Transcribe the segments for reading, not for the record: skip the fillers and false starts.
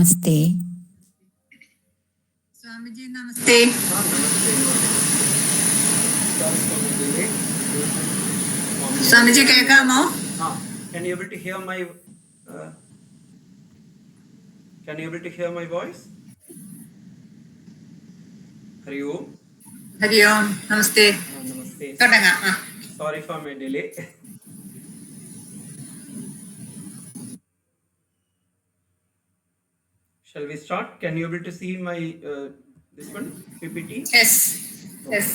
Namaste. Swamiji, namaste. Swamiji, കേൾക്കാമോ? Can you able to hear my voice? Hari Om. Hari Om. Namaste. Namaste. തുടങ്ങാം. Sorry for my delay. Shall we start? Can you able to see my this one PPT? Yes. Yes.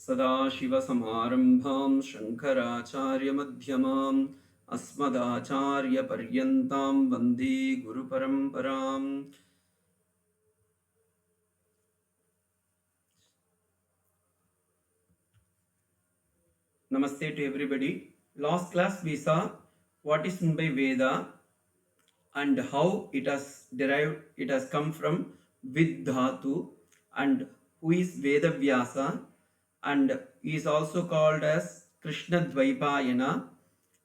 सदाशिवसमारम्भां शङ्कराचार्यमध्यमाम् अस्मदाचार्यपर्यन्तां वन्दे गुरुपरम्पराम्. Namaste to everybody. Last class we saw what is meant by Veda and how it has derived, it has come from Vid Dhatu, and who is Vedavyasa, and he is also called as Krishna Dvaipayana,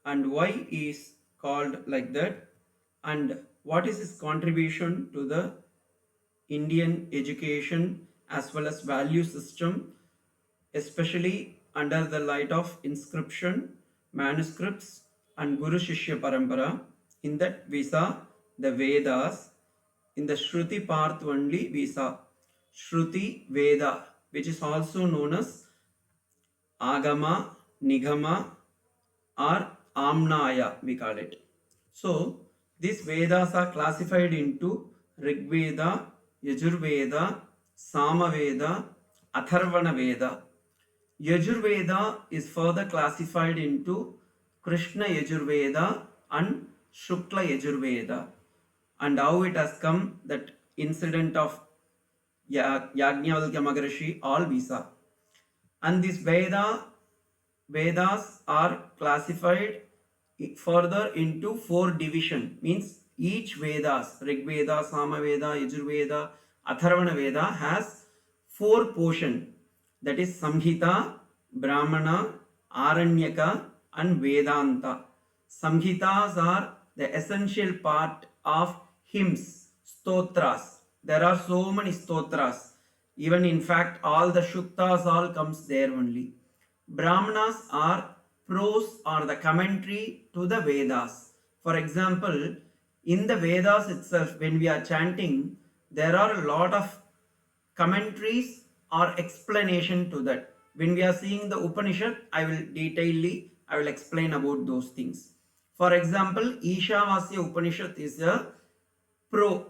and why he is called like that, and what is his contribution to the Indian education as well as value system, especially under the light of inscription, manuscripts and Guru Shishya Parampara. In that we saw the Vedas. In the Shruti part only we saw Shruti Veda, which is also known as Agama, Nigama or Amnaya, we call it. So these Vedas are classified into Rig Veda, Yajurveda, Samaveda, Atharvana Veda. Yajurveda is further classified into Krishna Yajurveda and Shukla Yajurveda. And how it has come, that incident of Yajnavalkya Maharishi, all we saw. And these Vedas are classified further into 4 divisions. Means each Vedas, Rig Veda, Samaveda, Yajurveda, Atharvana Veda has 4 portions. That is Samhita, Brahmana, Aranyaka and Vedanta. Samhitas are the essential part of hymns, stotras. There are so many stotras. Even in fact all the shuktas all comes there only. Brahmanas are prose or the commentary to the Vedas. For example, in the Vedas itself, when we are chanting, there are a lot of commentaries or explanation to that. When we are seeing the Upanishad, I will explain about those things. For example, Ishavasya Upanishad is a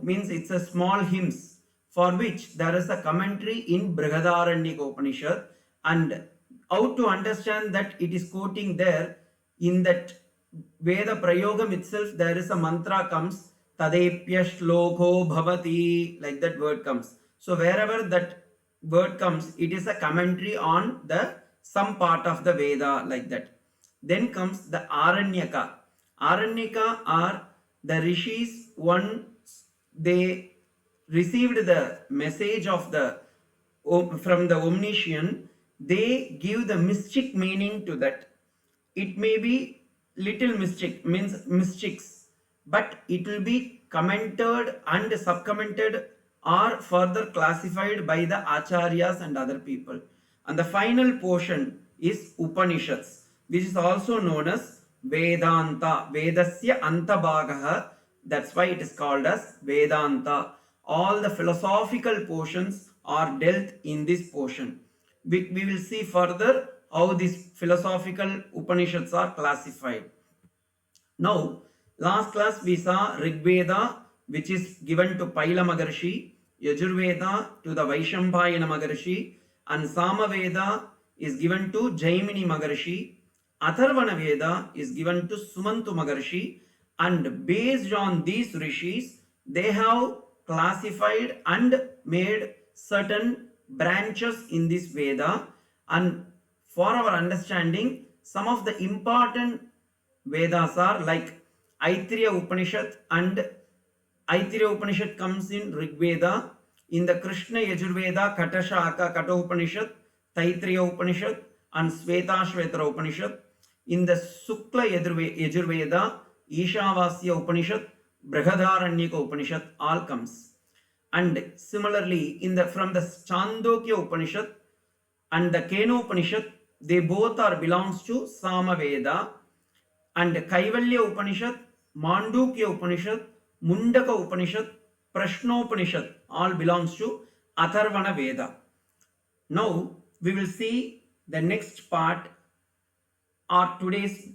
means it's a small hymns for which there is a commentary in Brihadaranyaka Upanishad, and how to understand that it is quoting there. In that Veda Prayogam itself, there is a mantra comes, Tadepya Shloko Bhavati, like that word comes. So wherever that word comes, it is a commentary on the some part of the Veda, like that. Then comes the Aranyaka. Aranyaka are the rishis, once they received the message of the from the omniscient, they give the mystic meaning to that. It may be little mystic, means mystics, but it will be commented and subcommented or further classified by the acharyas and other people. And the final portion is Upanishads, which is also known as Vedanta, Vedasya Antabhagaha. That's why it is called as Vedanta. All the philosophical portions are dealt in this portion. We will see further how these philosophical Upanishads are classified. Now, last class we saw Rig Veda, which is given to Paila Maharishi, Yajurveda to the Vaishambhayana Maharishi, and Samaveda is given to Jaimini Maharishi. Atharvana Veda is given to Sumantu Maharishi, and based on these rishis, they have classified and made certain branches in this Veda. And for our understanding, some of the important Vedas are like Aitreya Upanishad, and Aitreya Upanishad comes in Rig Veda. In the Krishna Yajurveda, Katashaka Kata Upanishad, Taittiriya Upanishad and Shvetashvetara Upanishad. In the Sukla Yajurveda, Ishavasya Upanishad, Brihadaranyaka Upanishad all comes. And similarly, from the Chandogya Upanishad and the Keno Upanishad, they both are belongs to Samaveda. And Kaivalya Upanishad, Mandukya Upanishad, Mundaka Upanishad, Prashnopanishad all belongs to Atharvana Veda. Now we will see the next part. Our today's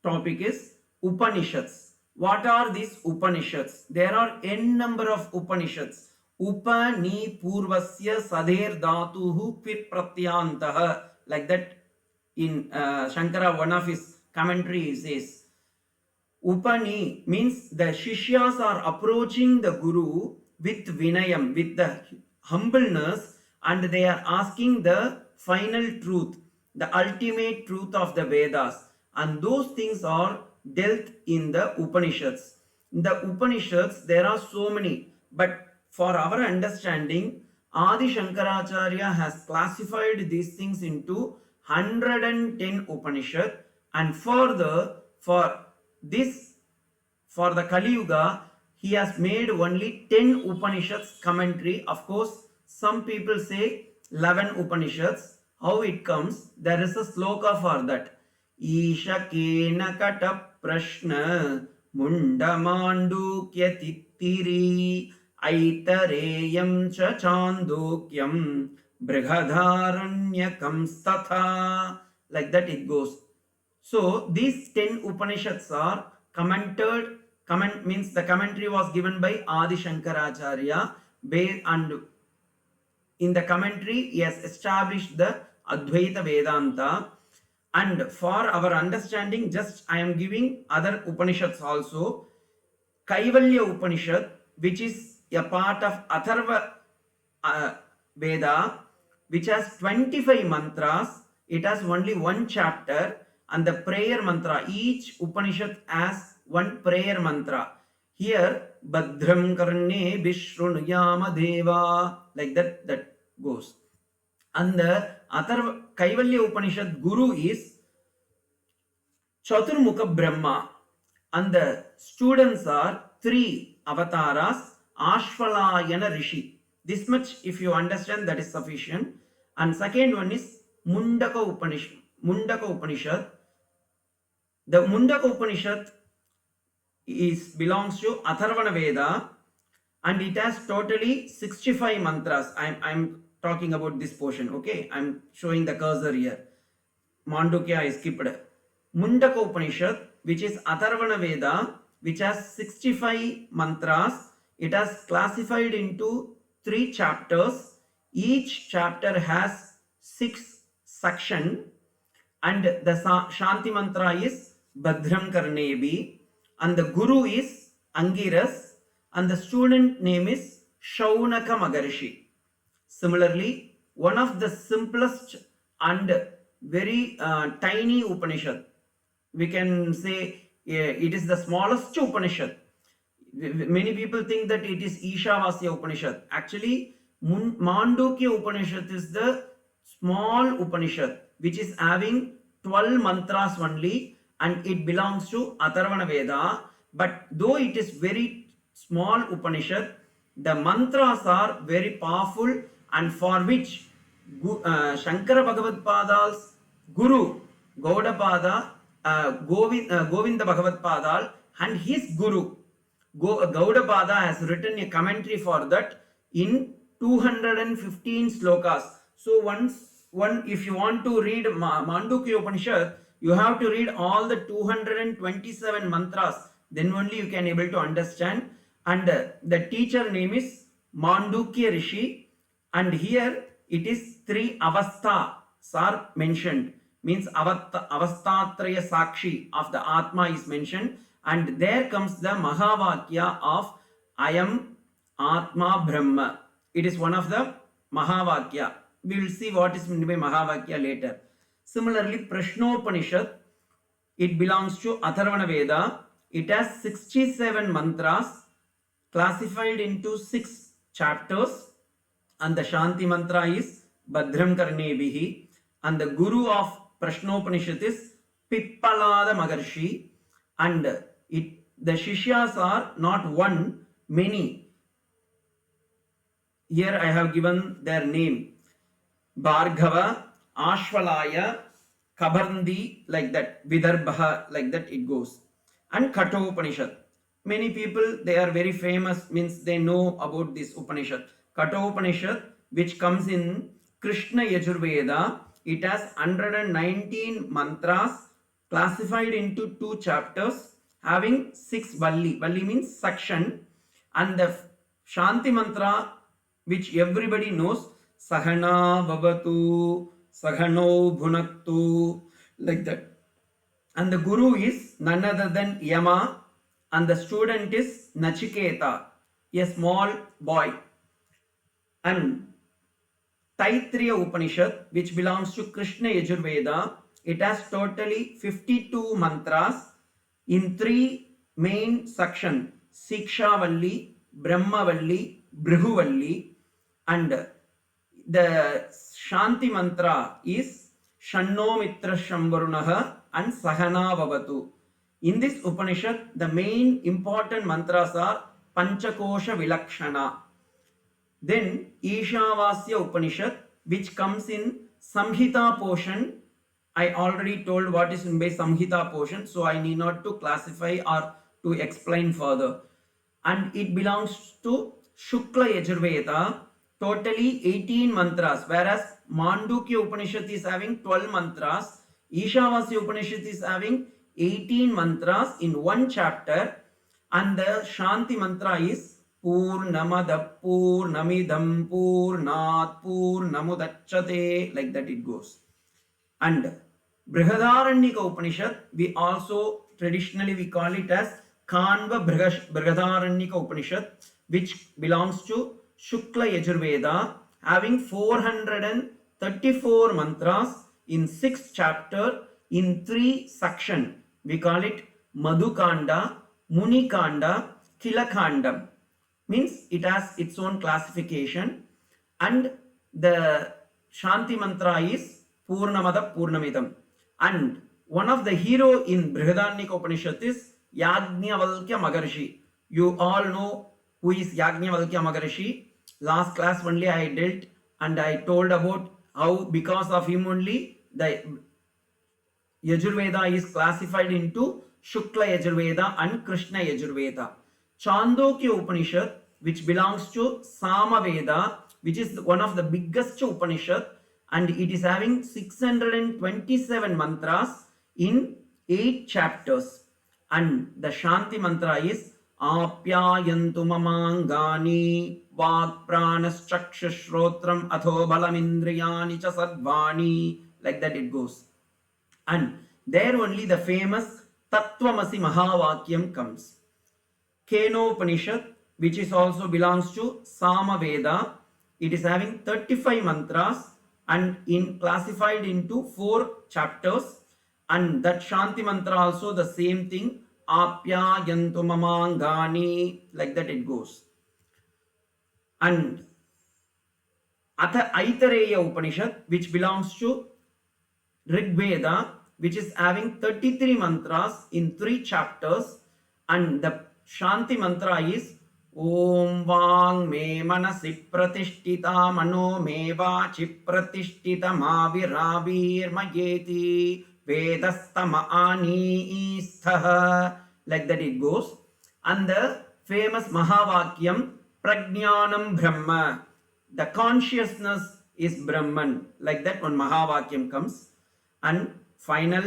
topic is Upanishads. What are these Upanishads? There are n number of Upanishads. Upani Purvasya Sadher Dhatuhu Pipratyantaha. Like that in Shankara, one of his commentary says. Upani means the Shishyas are approaching the Guru with Vinayam, with the humbleness, and they are asking the final truth, the ultimate truth of the Vedas. And those things are dealt in the Upanishads. In the Upanishads, there are so many, but for our understanding, Adi Shankaracharya has classified these things into 110 Upanishad, and further for the Kali Yuga, he has made only 10 Upanishads commentary. Of course, some people say 11 Upanishads. How it comes? There is a sloka for that. Isha kena kata prashna mundamandukya tittiri aitareyam cha chandokyam brihadaranyakam statha. Like that it goes. So these 10 Upanishads are commented. Comment means the commentary was given by Adi Shankaracharya, and in the commentary he has established the Advaita Vedanta. And for our understanding, just I am giving other Upanishads also. Kaivalya Upanishad, which is a part of Atharva Veda, which has 25 mantras. It has only one chapter, and the prayer mantra, each Upanishad has one prayer mantra. Here, Badram Karne Vishrunuyama Deva, like that goes. And the Kaivalya Upanishad Guru is Chaturmukha Brahma, and the students are 3 avatars, Ashvalayana Rishi. This much, if you understand, that is sufficient. And second one is Mundaka Upanishad. The Mundaka Upanishad belongs to Atharvana Veda, and it has totally 65 mantras. I'm talking about this portion. Okay, I'm showing the cursor here. Mandukya I skipped. Mundaka Upanishad, which is Atharvana Veda, which has 65 mantras. It has classified into 3 chapters. Each chapter has 6 sections, and the Shanti mantra is Badram Karnebi, and the Guru is Angiras, and the student name is Shaunaka Magarshi. Similarly, one of the simplest and very tiny Upanishad, we can say it is the smallest Upanishad. Many people think that it is Ishavasya Upanishad. Actually, Mandukya Upanishad is the small Upanishad, which is having 12 mantras only, and it belongs to Atharvana Veda. But though it is very small Upanishad, the mantras are very powerful, and for which Shankara Bhagavad Padal's Guru Gaudapada, Govinda Bhagavad Padal, and his Guru Gaudapada has written a commentary for that in 215 slokas. So if you want to read Mandukya Upanishad, you have to read all the 227 mantras. Then only you can able to understand. And the teacher name is Mandukya Rishi. And here it is 3 avasthas are mentioned. Means avastatraya sakshi of the Atma is mentioned. And there comes the Mahavakya of I am Atma Brahma. It is one of the Mahavakya. We will see what is meant by Mahavakya later. Similarly, Prashnopanishad, it belongs to Atharvana Veda. It has 67 mantras classified into 6 chapters, and the Shanti mantra is Badram Karnebihi, and the Guru of Prashnopanishad is Pippalada Maharshi, and the Shishyas are not one, many. Here I have given their name. Bhargava, Ashwalaya, Kabandi, like that, Vidarbha, like that it goes. And Kathopanishad. Many people, they are very famous, means they know about this Upanishad. Kathopanishad, which comes in Krishna Yajurveda, it has 119 mantras classified into two chapters having 6 valli. Valli means section, and the Shanti mantra, which everybody knows, Sahana Vavatu, Sahano Bhunaktu, like that. And the guru is none other than Yama, and the student is Nachiketa, a small boy. And Taittiriya Upanishad, which belongs to Krishna Yajurveda, it has totally 52 mantras in 3 main sections: Sikshavalli, Brahmavalli, Bhrihuvalli, and the Shanti mantra is Shanno Mitra Shamvarunaha and Sahana Vavatu. In this Upanishad, the main important mantras are Panchakosha Vilakshana. Then Ishavasya Upanishad, which comes in Samhita portion. I already told what is in by Samhita portion, so I need not to classify or to explain further. And it belongs to Shukla Yajurveda, totally 18 mantras, whereas Mandukya Upanishad is having 12 mantras, Ishavasya Upanishad is having 18 mantras in one chapter, and the Shanti mantra is Purnamada Purnamidam Purnat Purnamudachyate, like that it goes. And Brihadaranyaka Upanishad, we also traditionally we call it as Kanva Brihadaranyaka Upanishad, which belongs to Shukla Yajurveda, having 434 mantras in 6 chapters in 3 sections. We call it Madhukanda, Munikanda, Kilakandam. Means it has its own classification, and the Shanti mantra is Purnamada Purnamidam. And one of the hero in Brihadaranyaka Upanishad is Yajnavalkya Maharshi. You all know who is Yajnavalkya Maharshi. Last class only I dealt and I told about how because of him only the Yajurveda is classified into Shukla Yajurveda and Krishna Yajurveda. Chandogya Upanishad, which belongs to Samaveda, which is one of the biggest Upanishad, and it is having 627 mantras in 8 chapters. And the Shanti mantra is Apyayantu mamangani Vak pranas chakshashrotram atho balamindriyani cha sadvani, like that it goes. And there only the famous Tattvamasi Mahavakyam comes. Kenopanishad, which is also belongs to Samaveda, it is having 35 mantras and in classified into 4 chapters, and that Shanti mantra also the same thing, Apya Yantu Mamangani, like that it goes. And Atha Aitareya Upanishad, which belongs to Rig Veda, which is having 33 mantras in 3 chapters, and the Shanti mantra is Om Vang Me Manasi Pratishtita Mano Me Vachi Pratishtita Maviravir Mayeti Vedastama Ani Istha, like that it goes. And the famous Mahavakyam Prajnanam Brahma, the consciousness is Brahman, like that one Mahavakyam comes. And final,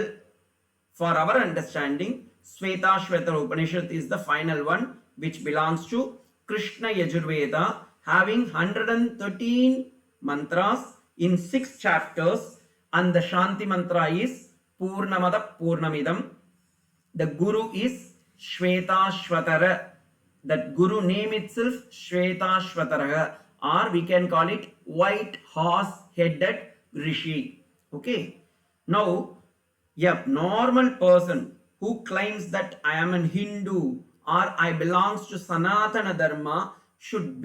for our understanding, Svetasvatara Upanishad is the final one, which belongs to Krishna Yajurveda, having 113 mantras in 6 chapters, and the Shanti mantra is Purnamada Purnamidam. The Guru is Shvetashvatara. That Guru name itself Shvetashvatara, or we can call it white horse headed Rishi. Okay. Now, a normal person who claims that I am a Hindu or I belongs to Sanatana Dharma should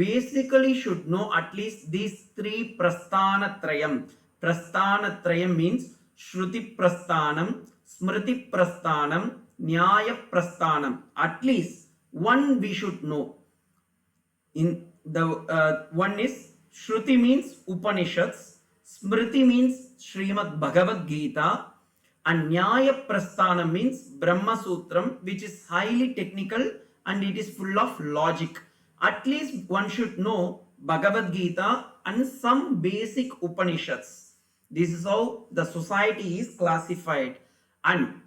know at least these 3 Prasthanatrayam. Prasthanatrayam means Shruti Prasthanam, Smriti Prasthanam, Nyaya Prasthanam. At least one we should know. In the one is Shruti means Upanishads, Smriti means Srimad Bhagavad Gita, and Nyaya Prasthana means Brahma Sutram, which is highly technical and it is full of logic. At least one should know Bhagavad Gita and some basic Upanishads. This is how the society is classified. And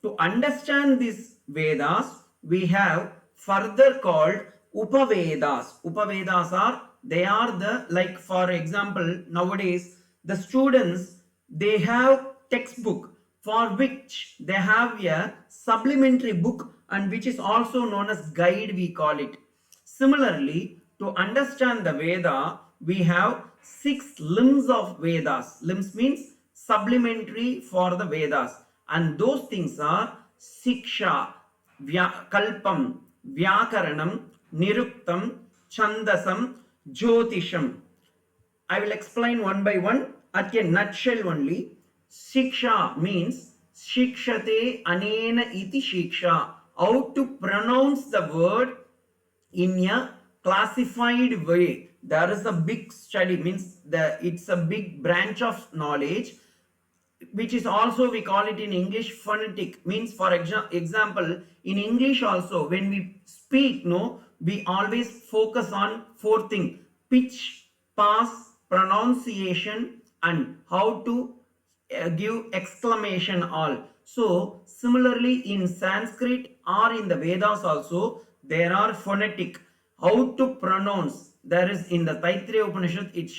to understand these Vedas, we have further called Upavedas. Upavedas are, they are the, like for example, nowadays the students, they have textbook for which they have a supplementary book and which is also known as guide, we call it. Similarly, to understand the Veda, we have 6 limbs of Vedas. Limbs means supplementary for the Vedas. And those things are Siksha, Kalpam, Vyakaranam, Niruktam, Chandasam, Jyotisham. I will explain one by one at a nutshell only. Siksha means Shikshate Anena iti Shiksha. How to pronounce the word in a classified way. There is a big study, means it's a big branch of knowledge, which is also we call it in English phonetic. Means for example, in English also when we speak, no, we always focus on 4 things: pitch, pass, pronunciation, and how to give exclamation all. So similarly in Sanskrit or in the Vedas also there are phonetic, how to pronounce. There is in the Taittiriya Upanishad, it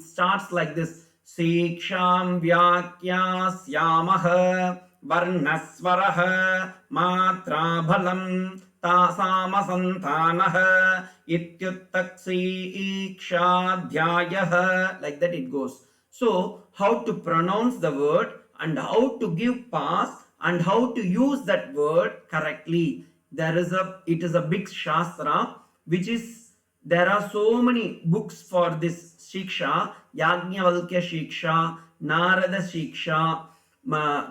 starts like this: Siksham Vyakyasyaamaha Varnasvaraha Matra Bhalam Tasamasantanaha Ityuttaksi Ikshadhyayaha. Like that it goes. So, how to pronounce the word and how to give pass and how to use that word correctly. It is a big shastra, which is, there are so many books for this Shiksha: Yajnavalkya Shiksha, Narada Shiksha,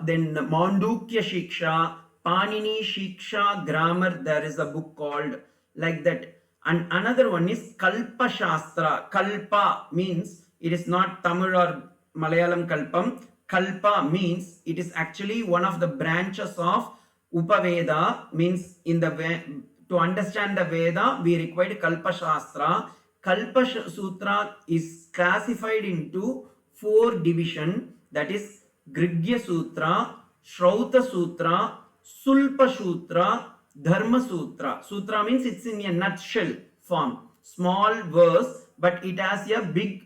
then Mandukya Shiksha, Panini Shiksha Grammar. There is a book called like that. And another one is Kalpa Shastra. Kalpa means it is not Tamil or Malayalam Kalpam. Kalpa means it is actually one of the branches of Upaveda. Means in the way, to understand the Veda, we require Kalpa Shastra. Kalpa Sutra is classified into 4 divisions, that is Grigya Sutra, Shrauta Sutra, Sulpa Sutra, Dharma Sutra. Sutra means it's in a nutshell form, small verse, but it has a big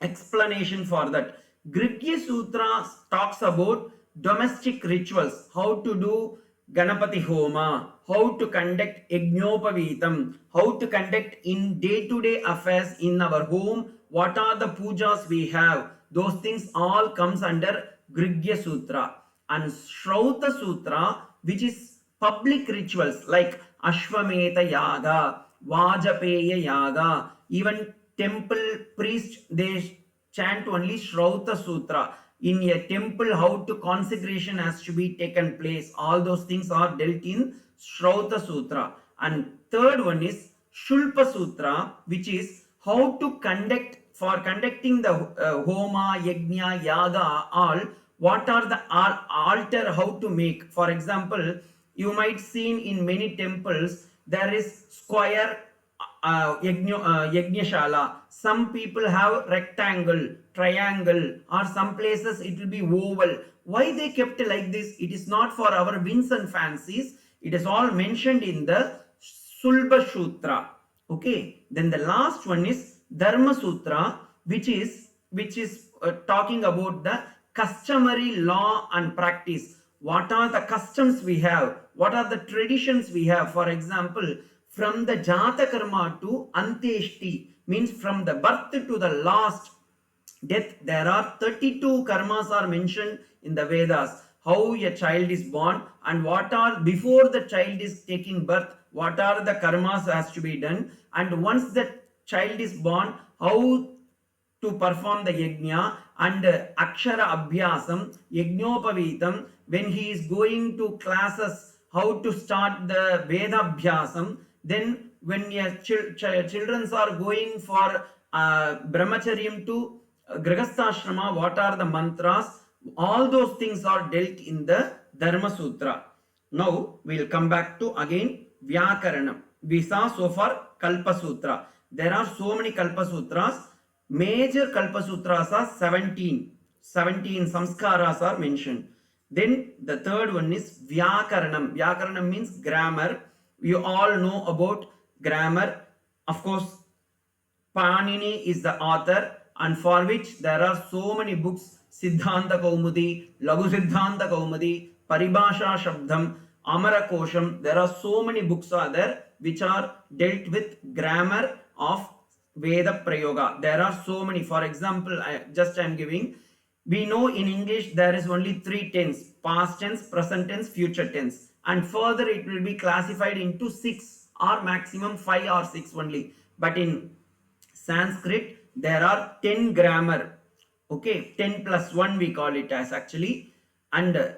explanation for that. Grigya Sutra talks about domestic rituals, how to do Ganapati Homa, how to conduct Yajnopavitam, how to conduct in day-to-day affairs in our home, what are the pujas we have. Those things all comes under Grigya Sutra. And Shrauta Sutra, which is public rituals like Ashwameta Yaga, Vajapeya Yaga, even temple priest, they chant only Shrauta Sutra. In a temple, how to consecration has to be taken place. All those things are dealt in Shrauta Sutra. And third one is Shulpa Sutra, which is how to conduct, for conducting the Homa, Yajna, Yaga, all, what are the altar, how to make. For example, you might see in many temples, there is square Yajnashala. Some people have rectangle, triangle, or some places it will be oval. Why they kept like this? It is not for our whims and fancies. It is all mentioned in the Sulba Sutra. Okay. Then the last one is Dharma Sutra, which is talking about the customary law and practice. What are the customs we have? What are the traditions we have? For example, from the Jata Karma to Anteshti, means from the birth to the last death, there are 32 karmas are mentioned in the Vedas. How a child is born and what are, before the child is taking birth, what are the karmas has to be done, and once the child is born, how to perform the yajna, and Akshara Abhyasam, Yajnopavitam, when he is going to classes, how to start the Veda Abhyasam, then when your children are going for Brahmacharyam to Grihastha what are the mantras? All those things are dealt in the Dharma Sutra. Now we will come back to again Vyakaranam. We saw so far Kalpa Sutra. There are so many Kalpa Sutras. Major Kalpa Sutras are 17. 17 samskaras are mentioned. Then the third one is Vyakaranam. Vyakaranam means grammar. You all know about grammar. Of course, Panini is the author, and for which there are so many books: Siddhanta Kaumudi, Lagu Siddhanta Kaumudi, Paribhasha Shabdam, Amara Kosham. There are so many books are there which are dealt with grammar of Veda Prayoga. There are so many. For example, I am giving. We know in English there is only three tense: past tense, present tense, future tense, and further it will be classified into six or maximum 5 or 6 only. But in Sanskrit, there are 10 grammar. Okay, 10 plus 1 we call it as actually. And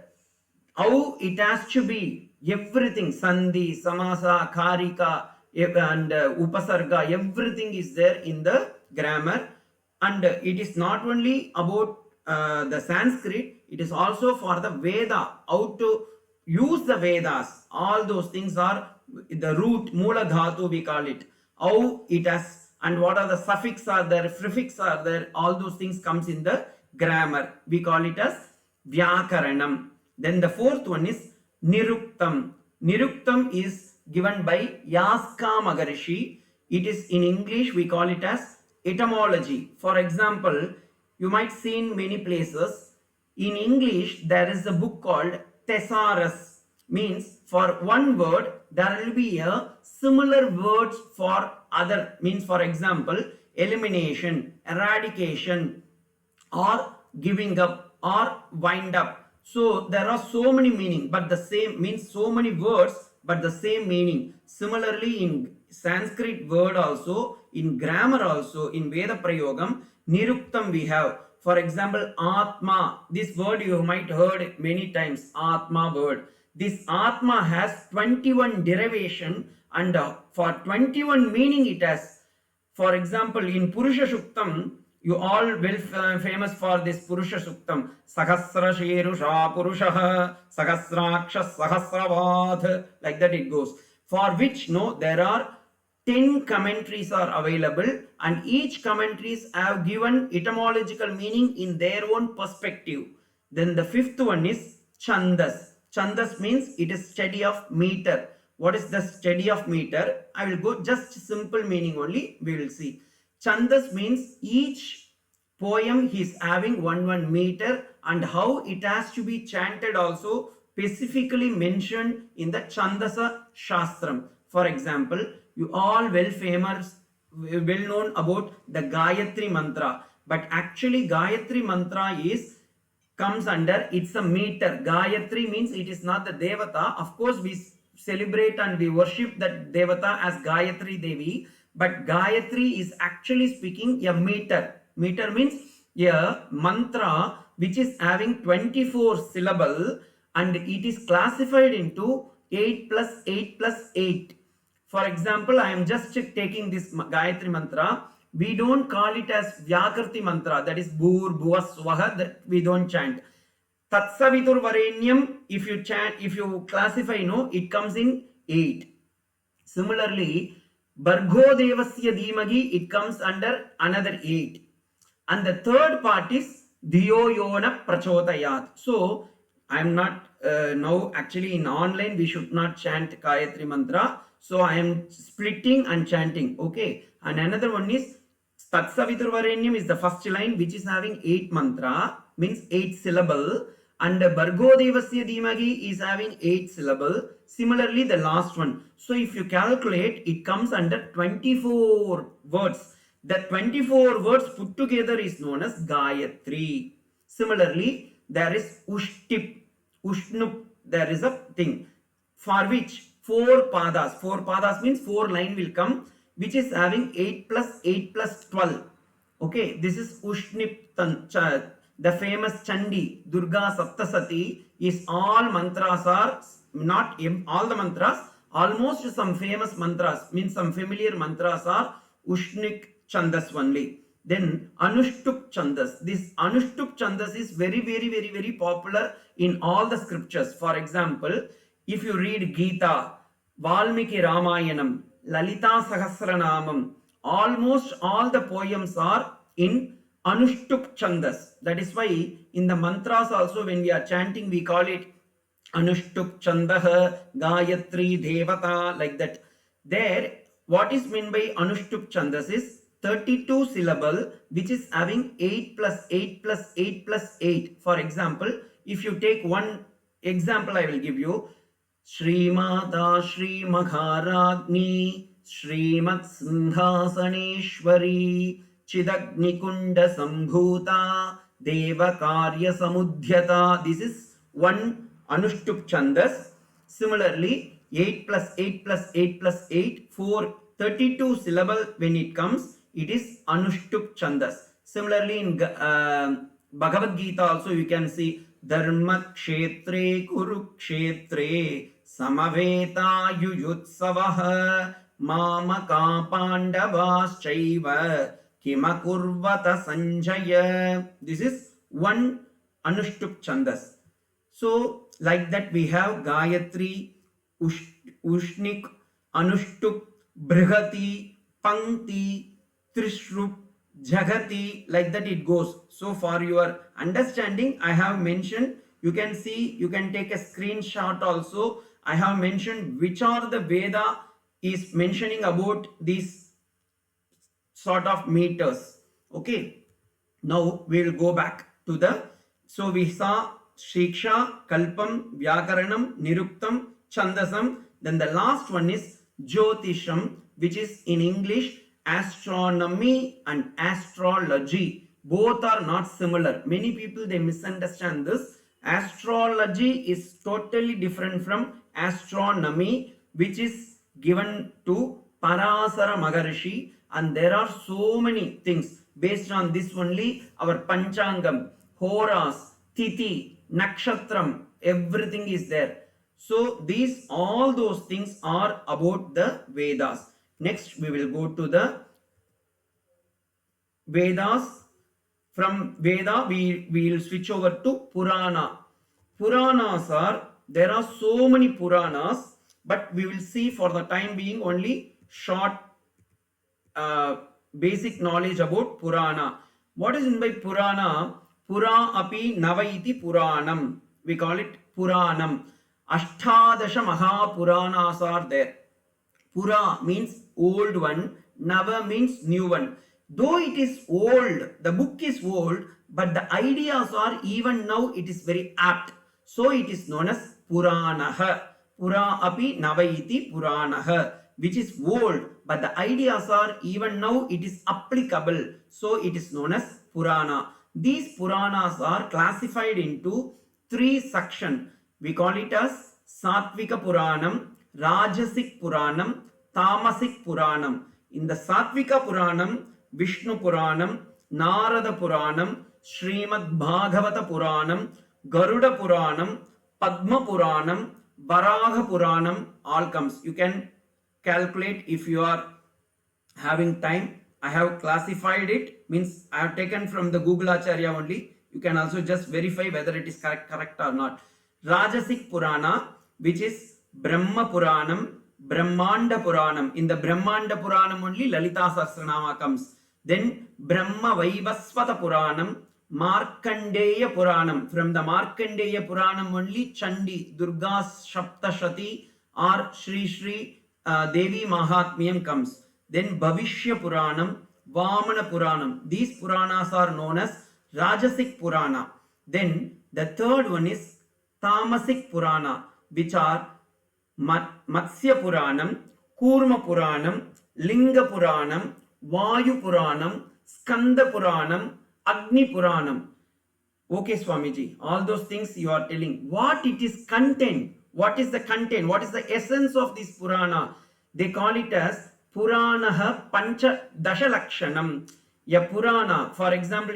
how it has to be, everything, Sandhi, Samasa, Karika, and Upasarga, everything is there in the grammar. And it is not only about the Sanskrit, it is also for the Veda, how to use the Vedas. All those things are the root, Mula Dhatu we call it. How it has, and what are the suffix are there, prefix are there, all those things comes in the grammar. We call it as Vyakaranam. Then the fourth one is Niruktam. Niruktam is given by Yaska Magarishi. It is in English, we call it as etymology. For example, you might see in many places, in English, there is a book called Thesaurus. Means for one word, there will be a similar words for other. Means for example, elimination, eradication, or giving up, or wind up. So there are so many meaning, but the same means so many words, but the same meaning. Similarly, in Sanskrit word also, in grammar also, in Veda Prayogam, Niruktam we have. For example, Atma. This word you might heard many times. Atma word. This Atma has 21 derivation, and for 21 meaning it has. For example, in Purusha Shuktam, you all well famous for this Purusha Suktam. Sahasra Shirusha Purushaha, Sahasraksha Sahasravad. Like that it goes. For which, no, there are 10 commentaries are available, and each commentaries have given etymological meaning in their own perspective. Then the fifth one is Chandas. Chandas means it is study of meter. What is the study of meter? I will go just simple meaning only, we will see. Chandas means each poem is having one meter, and how it has to be chanted also specifically mentioned in the Chandasa Shastram. For example, you all well known about the Gayatri Mantra, but actually Gayatri Mantra comes under, it's a meter. Gayatri means it is not the Devata. Of course, we celebrate and we worship that Devata as Gayatri Devi, but Gayatri is actually speaking a meter. Meter means a mantra which is having 24 syllable, and it is classified into 8 plus 8 plus 8. For example, I am just taking this Gayatri Mantra. We don't call it as Vyakrti Mantra, that is Bhur, Bhuva, Swaha, that we don't chant. Tatsavitur Varenyam, if you chant, if you classify, no, it comes in 8. Similarly, Bhargo Devasya Dhimagi, it comes under another 8. And the third part is Dhiyo Yona Prachotayat. So, I am not now actually in online, we should not chant Gayatri Mantra. So, I am splitting and chanting. Okay. And another one is Tatsaviturvarenyam is the first line, which is having 8 mantra, means 8 syllable. And Bhargo Devasya Dhimagi is having 8 syllable. Similarly, the last one. So, if you calculate, it comes under 24 words. The 24 words put together is known as Gayatri. Similarly, there is Ushtip, Ushnup, there is a thing for which 4 padas. 4 padas means 4 line will come, which is having 8 plus 8 plus 12. Okay, this is the famous Chandi, Durga Saptasati is all mantras are not all the mantras, almost some famous mantras, means some familiar mantras are Ushnik Chandas only. Then Anushtup Chandas. This Anushtup Chandas is very popular in all the scriptures. For example, if you read Gita, Valmiki Ramayanam, Lalita Sahasranamam, almost all the poems are in Anushtup Chandas. That is why in the mantras also when we are chanting we call it Anushtup Chandah, Gayatri, Devata, like that. There, what is meant by Anushtup Chandas is 32 syllable which is having 8 plus 8 plus 8 plus 8. For example, if you take one example I will give you, Srimata Shri Maharagni Srimat Singhasaneshwari Chidagnikunda Sambhuta Deva Karya Samudhyata. This is one Anushtup Chandas. Similarly, 8 plus 8 plus 8 plus 8, 32 syllable when it comes, it is Anushtup Chandas. Similarly, in Bhagavad Gita also you can see Dharma Kshetre Kurukshetre Samaveta Yuyutsavah Mamaka Pandavaschaiva Kimakurvata Sanjaya. This is one Anushtup Chandas. So, like that we have Gayatri, Ushnik, Anushtup, Brihati, Pankti, Trishrup, Jagati, like that it goes. So, for your understanding, I have mentioned, you can see, you can take a screenshot also. I have mentioned which are the Veda is mentioning about these sort of meters. Okay, now we will go back to the, so we saw Shiksha, Kalpam, Vyakaranam, Niruktam, Chandasam. Then the last one is Jyotisham, which is in English astronomy and astrology. Both are not similar. Many people they misunderstand this. Astrology is totally different from astronomy, which is given to Parasara Maharishi, and there are so many things based on this only. Our Panchangam, Horas, Tithi, Nakshatram, everything is there. So these all those things are about the Vedas. Next we will go to the Vedas. From Veda we will switch over to Purana. Puranas are, there are so many Puranas, but we will see for the time being only short basic knowledge about Purana. What is in by Purana? Pura api navaiti Puranam. We call it Puranam. Ashtadasha Mahapuranas are there. Pura means old one, Nava means new one. Though it is old, the book is old, but the ideas are even now it is very apt. So it is known as Puranaha. Pura api navaiti Puranaha, which is old, but the ideas are even now it is applicable. So it is known as Purana. These Puranas are classified into 3 sections. We call it as Satvika Puranam, Rajasic Puranam, Tamasic Puranam. In the Satvika Puranam, Vishnu Puranam, Narada Puranam, Srimad Bhagavata Puranam, Garuda Puranam, Padma Puranam, Varaha Puranam, all comes. You can calculate if you are having time. I have classified it, means I have taken from the Google Acharya only. You can also just verify whether it is correct or not. Rajasic Purana, which is Brahma Puranam, Brahmanda Puranam. In the Brahmanda Puranam only Lalita Sahasranama comes. Then Brahma Vaivasvata Puranam, Markandeya Puranam. From the Markandeya Puranam only Chandi, Durga's Shaptashati or Shri Shri Devi Mahatmyam comes. Then Bhavishya Puranam, Vamana Puranam. These Puranas are known as Rajasic Purana. Then the third one is Tamasic Purana, which are Matsya Puranam, Kurma Puranam, Linga Puranam, Vayu Puranam, Skanda Puranam, Agni Puranam. Okay, Swamiji, all those things you are telling. What it is content? What is the content? What is the essence of this Purana? They call it as Puranaha Pancha Dasha Lakshanam. A Purana, for example,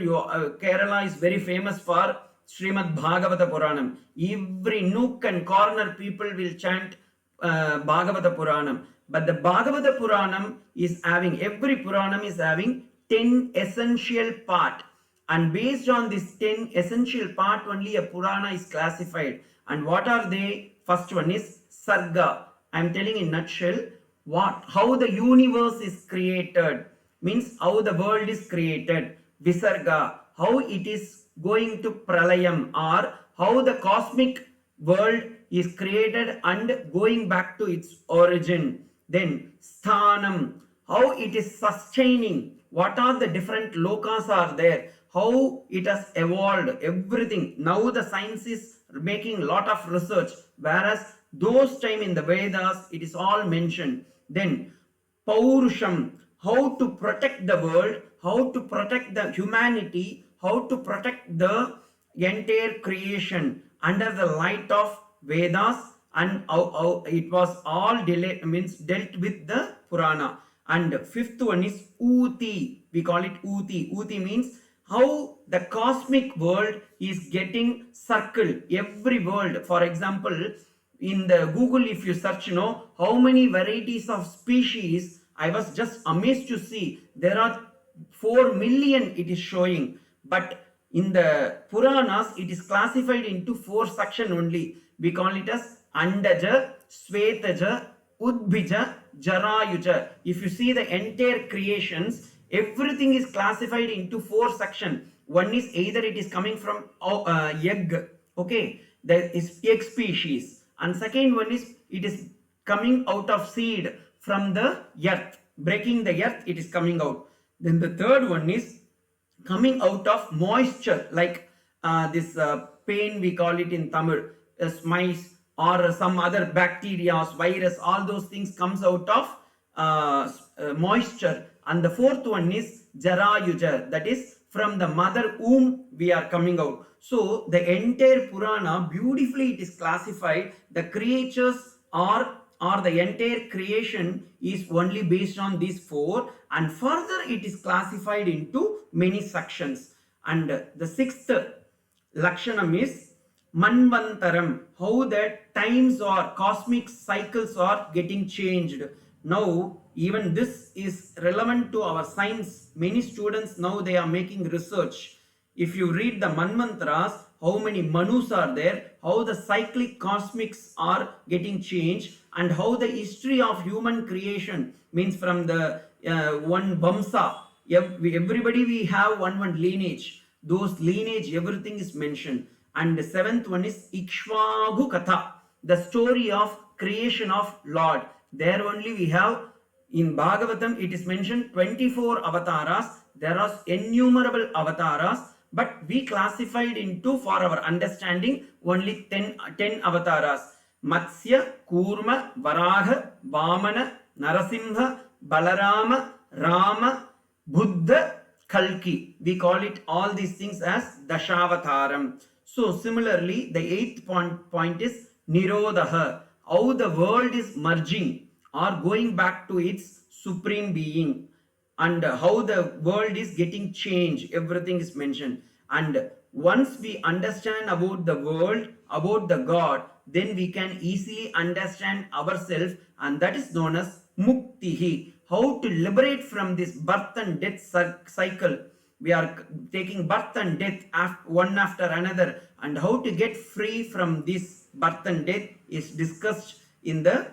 Kerala is very famous for Srimad Bhagavata Puranam. Every nook and corner people will chant Bhagavata Puranam. But the Bhagavata Puranam is having, every Puranam is having 10 essential part. And based on this 10 essential part only a Purana is classified. And what are they? First one is Sarga. I am telling in nutshell how the universe is created, means how the world is created. Visarga, how it is going to pralayam, or how the cosmic world is created and going back to its origin. Then sthanam, how it is sustaining, what are the different lokas are there, how it has evolved, everything. Now the science is making lot of research, whereas those time in the Vedas it is all mentioned. Then Paurusham, how to protect the world, how to protect the humanity, how to protect the entire creation under the light of Vedas, and how it was all dealt with the Purana. And fifth one is Uti. We call it Uti. Uti means how the cosmic world is getting circled. Every world, for example, in the Google, if you search, how many varieties of species, I was just amazed to see there are 4 million it is showing. But in the Puranas, it is classified into 4 sections only. We call it as Andaja, Svetaja, Udbija, Jarayuja. If you see the entire creations, everything is classified into 4 sections. One is either it is coming from egg, okay, that is egg species. And second one is it is coming out of seed from the earth, breaking the earth, it is coming out. Then the third one is coming out of moisture, like this pain, we call it in Tamil, mice or some other bacteria, virus, all those things comes out of moisture. And the fourth one is Jarayuja, that is from the mother womb we are coming out. So the entire Purana, beautifully it is classified. The creatures or the entire creation is only based on these 4, and further it is classified into many sections. And the sixth Lakshanam is Manvantaram, how the times or cosmic cycles are getting changed. Now even this is relevant to our science. Many students now they are making research. If you read the Manvantras, how many Manus are there, how the cyclic cosmics are getting changed, and how the history of human creation, means from the one Vamsa, everybody we have one lineage, those lineage everything is mentioned. And the seventh one is Ikshvaku Katha, the story of creation of Lord. There only we have, in Bhagavatam it is mentioned 24 avatars. There are innumerable avatars, but we classified into, for our understanding, only 10 avatars. Matsya, Kurma, Varaha, Vamana, Narasimha, Balarama, Rama, Buddha, Kalki. We call it all these things as Dashavataram. So similarly, the eighth point is Nirodha, how the world is merging or going back to its supreme being, and how the world is getting changed, everything is mentioned. And once we understand about the world, about the God, then we can easily understand ourselves, and that is known as Muktihi, how to liberate from this birth and death cycle. We are taking birth and death one after another, and how to get free from this birth and death is discussed in the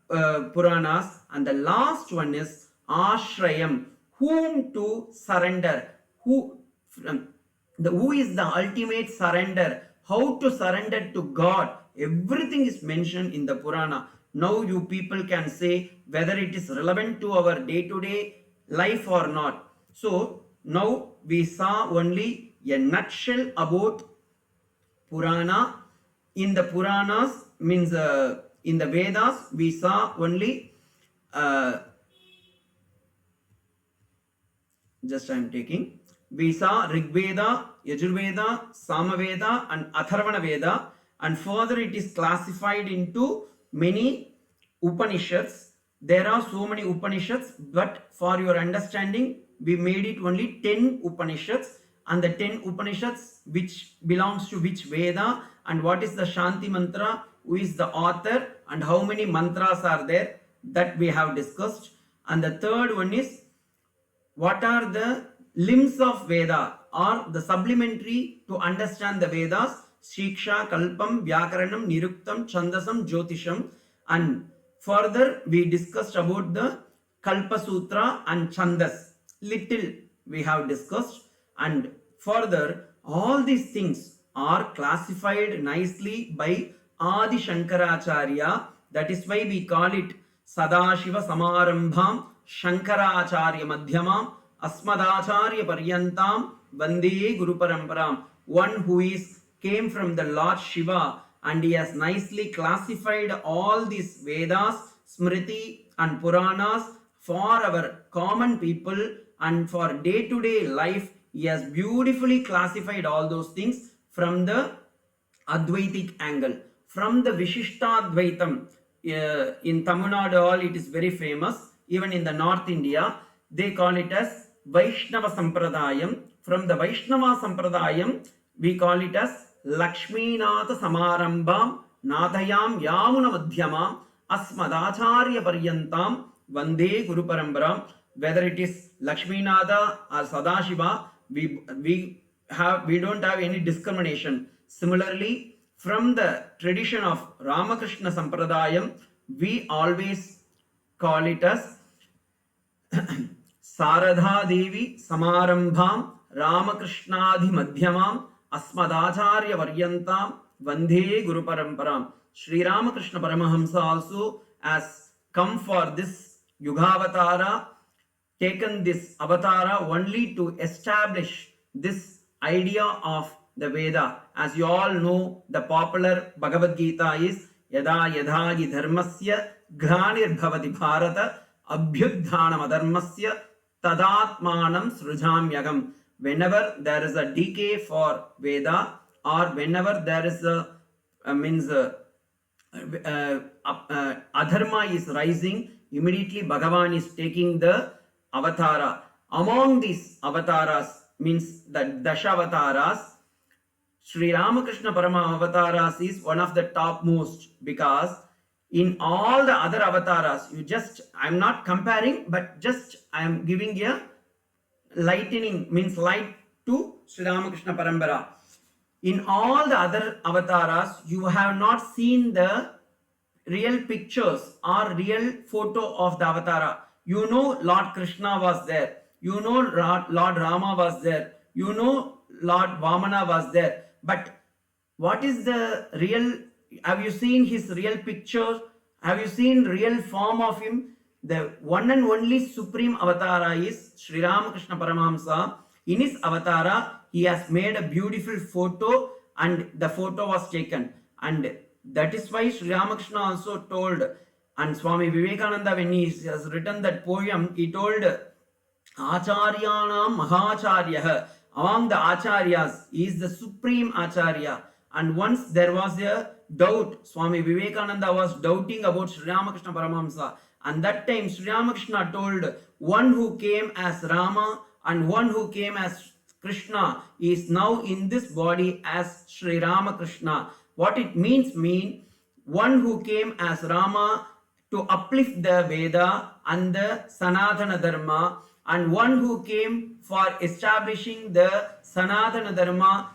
Puranas. And the last one is Ashrayam, whom to surrender, who is the ultimate surrender, how to surrender to God. Everything is mentioned in the Purana. Now you people can say whether it is relevant to our day-to-day life or not. So now we saw only a nutshell about Purana. In the Puranas, means in the Vedas, we saw only just I am taking. We saw Rig Veda, Yajurveda, Samaveda and Atharvana Veda, and further it is classified into many Upanishads. There are so many Upanishads, but for your understanding, we made it only 10 Upanishads, and the 10 Upanishads which belongs to which Veda, and what is the Shanti mantra, who is the author, and how many mantras are there, that we have discussed. And the third one is what are the limbs of Veda or the supplementary to understand the Vedas: Shiksha, Kalpam, Vyakaranam, Niruktam, Chandasam, Jyotisham. And further we discussed about the Kalpa Sutra and Chandas. Little we have discussed. And further, all these things are classified nicely by Adi Shankaracharya. That is why we call it Sadashiva Samarambham Shankaracharya Madhyamam Asmadacharya Paryantam Vande Guru Paramparam. One who is came from the Lord Shiva, and he has nicely classified all these Vedas, Smriti and Puranas for our common people, and for day-to-day life he has beautifully classified all those things from the Advaitic angle. From the Vishishtadvaitam, in Tamil Nadu all it is very famous. Even in the North India, they call it as Vaishnava Sampradayam. From the Vaishnava Sampradayam, we call it as Lakshminatha Samarambam Nadayam Yamuna Madhyamam Asmadacharya Paryantam Vande Guru Paramparam. Whether it is Lakshminatha or Sadashiva, we don't have any discrimination. Similarly, from the tradition of Ramakrishna Sampradayam, we always call it as Saradha Devi Samarambham Ramakrishnadhi Madhyamam Asmadacharya Varyantam Vande Guru Paramparam. Sri Ramakrishna Paramahamsa also has come for this Yugavatara, taken this avatara only to establish this idea of the Veda. As you all know, the popular Bhagavad Gita is Yada Yadagi Dharmasya Granir Bhavati Bharata Abhyudhanam Adharmasya Tadatmanam Srujamyagam. Whenever there is a decay for Veda, or whenever there is a adharma is rising, immediately Bhagavan is taking the avatara. Among these avatars, means the Dashavataras, Sri Ramakrishna Parama Avataras is one of the topmost, because in all the other avatars, I'm not comparing, but just I am giving a lightening, means light to Sri Ramakrishna Parambara. In all the other avatars, you have not seen the real pictures or real photo of the avatara. You know Lord Krishna was there. You know Lord Rama was there. You know Lord Vamana was there. But what is the real? Have you seen his real picture? Have you seen real form of him? The one and only supreme avatara is Sri Ramakrishna Paramahamsa. In his avatara, he has made a beautiful photo, and the photo was taken. And that is why Sri Ramakrishna also told, and Swami Vivekananda, when he has written that poem, he told, Acharyanam Mahacharya. Among the Acharyas, he is the supreme Acharya. And once there was a doubt, Swami Vivekananda was doubting about Sri Ramakrishna Paramahamsa. And that time Sri Ramakrishna told, one who came as Rama and one who came as Krishna is now in this body as Sri Ramakrishna. What it means, one who came as Rama to uplift the Veda and the Sanatana Dharma, and one who came for establishing the Sanatana Dharma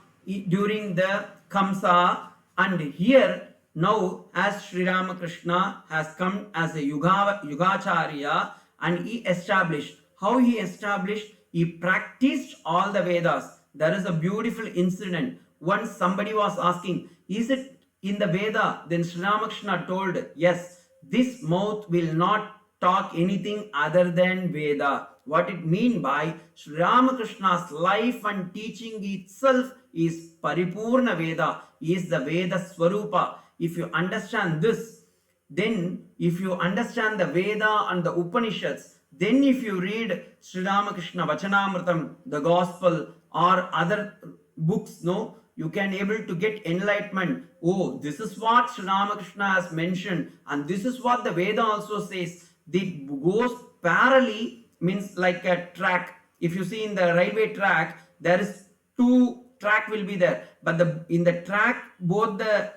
during the Kamsa. And here now, as Sri Ramakrishna has come as a Yugacharya, and he established. How he established? He practiced all the Vedas. There is a beautiful incident. Once somebody was asking, is it in the Veda? Then Sri Ramakrishna told, yes, this mouth will not talk anything other than Veda. What it means by Sri Ramakrishna's life and teaching itself is Paripurna Veda, is the Veda Swarupa. If you understand this, then if you understand the Veda and the Upanishads, then if you read Sri Ramakrishna Vachanamritam, the Gospel, or other books, you can able to get enlightenment. Oh, this is what Sri Ramakrishna has mentioned, and this is what the Veda also says. It goes parallelly, means like a track. If you see in the railway track, there is two track will be there, but in the track both the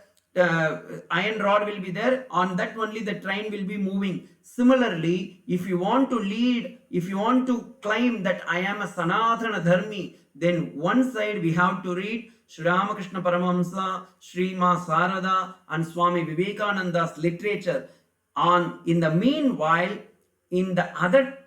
iron rod will be there. On that only the train will be moving. Similarly, if you want to lead, if you want to claim that I am a Sanatana Dharmi, then one side we have to read Sri Ramakrishna Paramahamsa, Sri Ma Sarada, and Swami Vivekananda's literature. In the meanwhile, in the other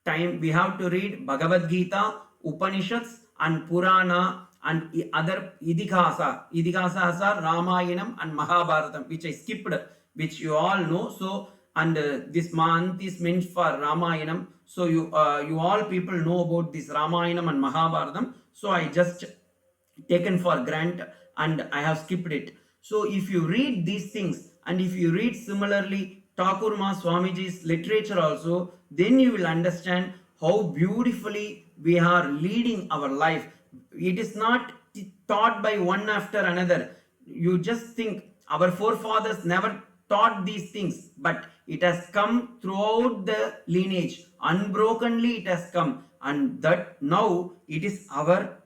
time, we have to read Bhagavad Gita, Upanishads, and Purana, and other Idihasa. Idihasas are Ramayanam and Mahabharatam, which I skipped, which you all know. So, and this month is meant for Ramayanam. So you all people know about this Ramayanam and Mahabharatam. So I just taken for granted and I have skipped it. So if you read these things and if you read similarly Thakurma Swamiji's literature also, then you will understand how beautifully we are leading our life. It is not taught by one after another. You just think our forefathers never taught these things, but it has come throughout the lineage. Unbrokenly it has come, and that now it is our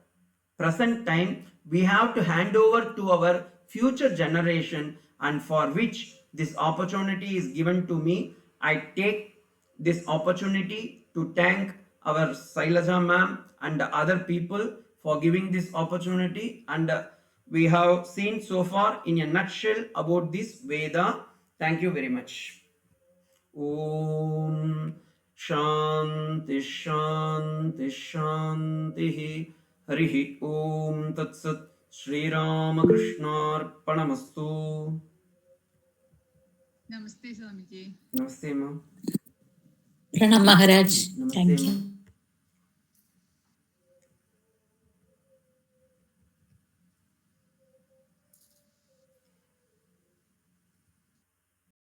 present time we have to hand over to our future generation, and for which this opportunity is given to me. I take this opportunity to thank our Sailaja ma'am and other people for giving this opportunity, and we have seen so far in a nutshell about this Veda. Thank you very much. Om Shanti Shanti Shanti Harihi Om Tat Sat Shri Ramakrishnaarpanamastu. Namaste, Swamiji. Namaste, ma'am. Pranam Maharaj. Namaste, Thank you. ma'am.